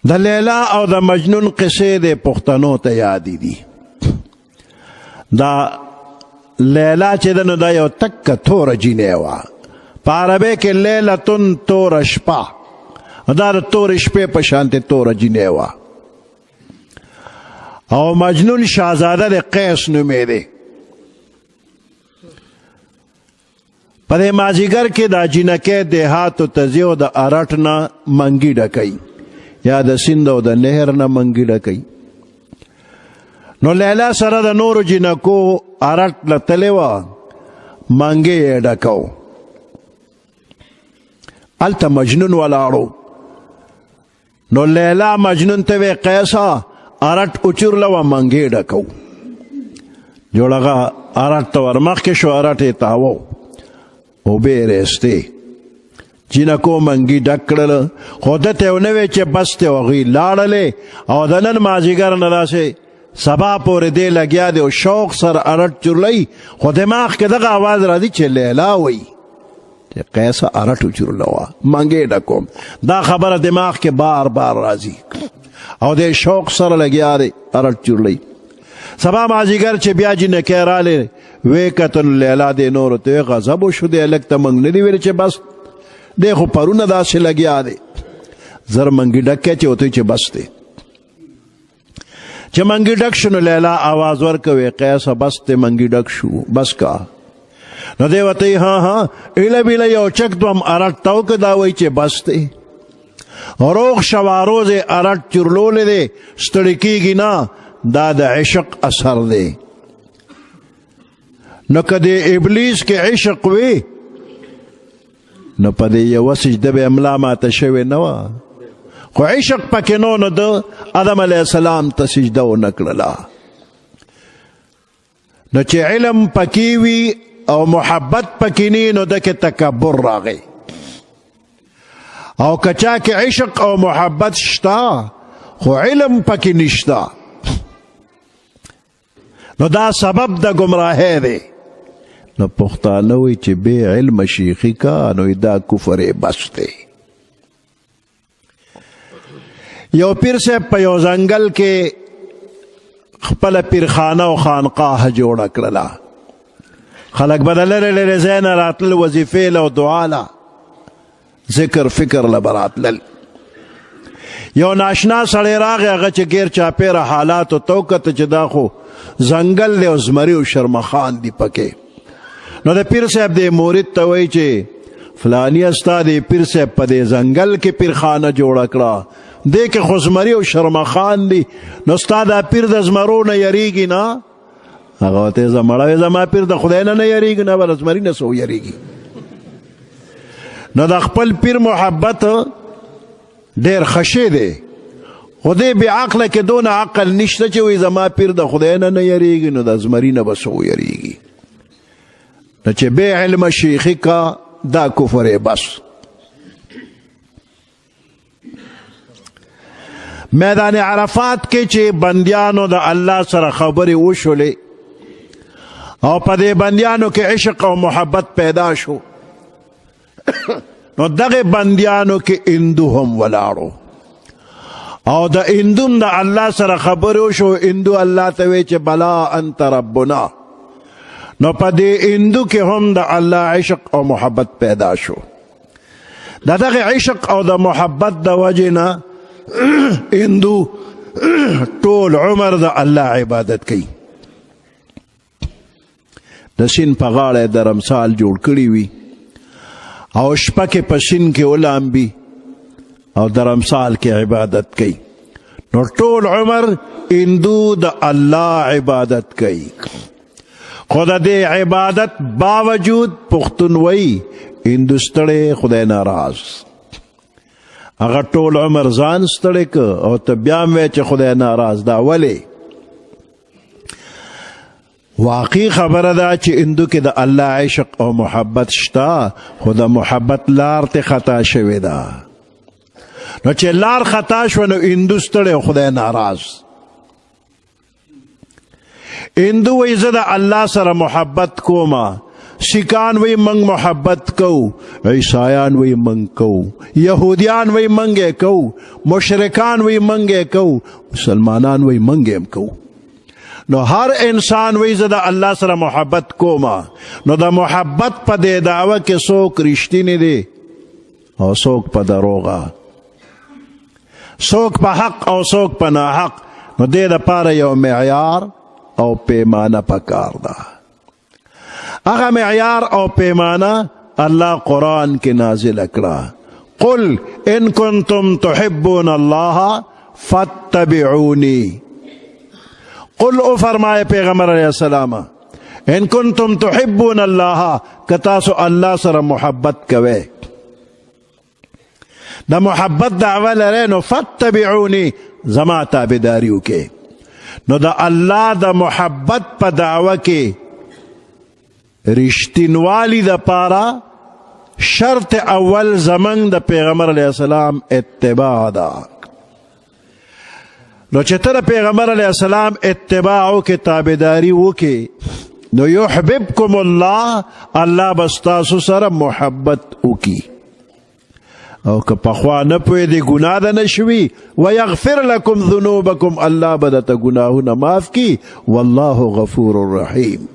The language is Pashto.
د لیلا او د مجنون قصې د پښتنو ته یادې دي. دا لیلا چې ده نو دا یو تکه توره جینۍ وه، په عربۍ کې لیلتون توره شپه، دا د تورې شپې په شانتې توره جینۍ وه. او مجنون شهزاده د قیس نومې دی. په دې مازدیګر کې دا جینکۍ دیهاتو ته ځي او د ارټ نه منګي ډکوي یا د سیند او د نهر نه منګي ډکوي. نو لیلا سره د نورو جینکو ارټ له تلې وه، منګي یې ډکو. هلته مجنون ولاړو. نو لیلا مجنون ته وی قیسه ارټ اوچورله وه، منګي ډکو. جوړغه ارټ ته ورمخکې شو، ارټ یې تاوو، اوبې یې رېستې. جینکو منګي ډک کړل، خو ده ته یې ونه وی چې بس دی. هغوی لاړلې او د نن مازدیګر نه داسې سبا پورې دی لګیا دی او شوق سره ارټ چورلی، خو دماغ کې دغه آواز راځي چې لیلا وی چې قیسه ارټ وچورله وه، منګي ډکوم. دا خبره دماغ کې بار بار راځي او د شوق سره لګیا دی ارټ چورلی. سبا مازدیګر چې بیا جینکۍ راغلې، وی کتل لیلا دی نورو ته غضب وشو. دی هلک ته موږ نه دي ویلي چې بس دی خو پرونه داسې لګیا دی. زر منګي ډک کړی چې ورته چې بس دی. چې منګي ډک شو نو لیلا آواز ورکوي قیسه بس دی، منګي ډک شو، بس کا. نو دی ورته ها ها ایله بیله یو چک دوم ارټ ته وکړه، دا وایي چې بس دی. روغ شواروز یې ارټ چورلولی دی، ستړی کېږي نه، دا د عشق اثر دی. نو که د ابلیس کې عشق وي نو په دې یوه سجده به ملا ماته شوې نه وه، خو عشق پکې نو د آدم علیه السلام ته سجده ونه کړله. نو چې علم پکې وي او محبت پکې نه نو دکې تکبر راغی. او که چا کې عشق او محبت شته خو علم پکې نشته نو دا سبب د گمراهۍ دی. نو پښتانه وایي چې بې علم شیخي کا، نو دا کفر بس دی. یو پیر صاحب په یو ځنګل کې خپله پیرخانه او خانقاه جوړه کړله. خلک به د لرې لرې ځای نه راتلل، وظیفې له او دعا له، ذکر فکر له به راتلل. یو ناشنا سړی راغی، هغه چې ګیر چاپېره حالاتو ته وکته چې دا خو ځنګل دی او زمري او شرمخان دي پکې. نو د پیر صاحب د مورید ته وایي چې فلاني ستا د پیر صاحب په دې ځنګل کې پیرخانه جوړه کړه، دې کې خو زمري او شرمخان دي، نو ستا دا پیر د زمرو نه یریږي نه؟ هغه ورته زمړی زما پیر د خدای نه یریږي نه، بله زمري نه څه یریږي. نو د خپل پیر محبت ډېر ښه دی، خو دې بې عقله کې دونه عقل نشته چې وایي زما پیر د خدای نه یریږي، نو د زمري نه به څه یریږي. نو چې بې علمه شیخي کا، دا کفر بس. میدان عرفات کې چې بندیانو د الله سره خبرې وشولې او په دې بندیانو کې عشق او محبت پیدا شو، نو دغه بندیانو کې هندو هم ولاړو او د هندو د الله سره خبرې وشو. هندو الله ته وی چې بلا انت ربنا، نو په دې هندو کې هم د الله عشق او محبت پیدا شو. د دغه عشق او د محبت د وجې نه هندو ټول عمر د الله عبادت کوي. د سیند په غاړه د رمسال جوړ کړي وي او شپه کې په سیند کې ولامبي او د رمسال کې عبادت کوي. نو ټول عمر هندو د الله عبادت کوي، خو د دې عبادت باوجود پښتون وایي هندو ستړی خدای ناراض. هغه ټول عمر ځان ستړی که او ته بیا هم وایې چې خدای ناراض. دا ولې؟ واقعي خبره ده چې هندو کې د الله عشق او محبت شته، خو د محبت لار ته خطا شوې ده. نو چې لار خطا شوه نو هندو ستړی او خدای ناراض. هندو وایي زه د الله سره محبت کومه، سکان وی منگ محبت کو، عیسائیان وی منگ کو، یہودیان وی منگے کو، مشرکان وی منگے کو، مسلمانان وی منگیم کو. نو ہر انسان وی زدہ اللہ سره محبت کو ما. نو دا محبت پا دے دعوی کے سوک رشتینی دے او سوک پا دروغا، سوک پا حق او سوک پا نا حق. نو دے دا پارا یو معیار او پیمانہ پکار دا. اگا معیار او پیمانہ اللہ قرآن کے نازل اکڑا. قل ان کنتم تحبون اللہ فاتبعونی. قل او فرمائے پیغمبر علیہ السلام ان کنتم تحبون اللہ کتاسو اللہ سر محبت کوئے، دا محبت دعوی لرے نو فاتبعونی زما تابداریو کے. نو دا اللہ دا محبت پا دعوی کے رشتینوالی دا پارا شرط اول زمن دا پیغمبر علیہ السلام اتباع دا. نو چتر پیغمبر علیہ السلام اتباعو کے تابداریو کے نو یحببکم اللہ، اللہ بستاسو سر محبت اکی. او که پخوا نپوی دی گناہ دا نشوی ویغفر لکم ذنوبکم، اللہ بدتا گناہو نماف کی، واللہ غفور الرحیم.